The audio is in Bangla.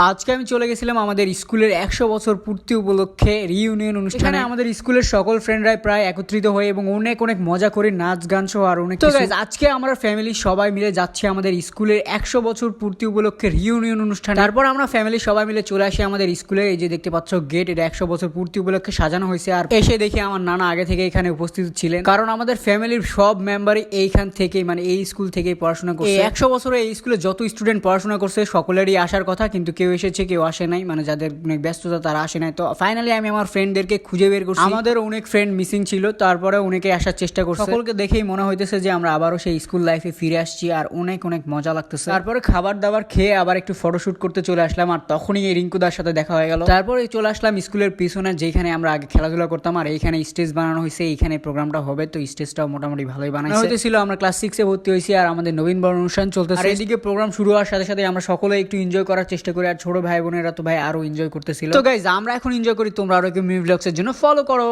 আজকে আমি চলে গেছিলাম আমাদের স্কুলের 100 বছর পূর্তি উপলক্ষে রিইউনিয়ন অনুষ্ঠানে। আমাদের স্কুলের সকল ফ্রেন্ডরাই প্রায় একত্রিত হয়ে এবং অনেক অনেক মজা করে নাচ গান সহ আর অনেক কিছু। আজকে আমরা ফ্যামিলি সবাই মিলে যাচ্ছি আমাদের স্কুলের 100 বছর পূর্তি উপলক্ষে রিইউনিয়ন অনুষ্ঠান। তারপর আমরা ফ্যামিলি সবাই মিলে চলে আসি আমাদের স্কুলে। এই যে দেখতে পাচ্ছ গেট, এটা 100 বছর পূর্তি উপলক্ষে সাজানো হয়েছে। আর এসে দেখি আমার নানা আগে থেকে এখানে উপস্থিত ছিলেন, কারণ আমাদের ফ্যামিলির সব মেম্বারই এইখান থেকেই মানে এই স্কুল থেকেই পড়াশোনা করছে। 100 বছরে এই স্কুলে যত স্টুডেন্ট পড়াশোনা করছে সকলেরই আসার কথা, কিন্তু কেউ এসেছে কেউ আসে নাই, মানে যাদের অনেক ব্যস্ততা তারা আসে নাই। তো ফাইনালি আমি আমার ফ্রেন্ডদেরকে খুঁজে বের করছি। আমাদের অনেক ফ্রেন্ড মিসিং ছিল, তারপরে অনেকে আসার চেষ্টা করছে। সকলকে দেখেই মনে হইতেছে যে আমরা আবারও সেই স্কুল লাইফে ফিরে আসছি আর অনেক অনেক মজা লাগতেছে। তারপরে খাবার দাবার খেয়ে আবার একটু ফটোশুট করতে চলে আসলাম, আর তখনই এই রিঙ্কুদার সাথে দেখা হয়ে গেল। তারপরে চলে আসলাম স্কুলের পিছনে, যেখানে আমরা আগে খেলাধুলা করতাম, আর এইখানে স্টেজ বানানো হয়েছে, এইখানে প্রোগ্রামটা হবে। তো স্টেজটাও মোটামুটি ভালোই বানাইছে। হইতেছিল আমরা ক্লাস 6 এ ভর্তি হয়েছি আর আমাদের নবীন বরণ অনুষ্ঠান চলতেছে। আর এদিকে প্রোগ্রাম শুরু হওয়ার সাথে সাথে আমরা সকলে একটু এনজয় করার চেষ্টা করি, আর ছোট ভাই বোনেরা তো ভাই আরো এনজয় করতেছিল। তো গাইজ আমরা এখন এনজয় করি, তোমরা আরো মিনি ব্লগসের জন্য ফলো করো।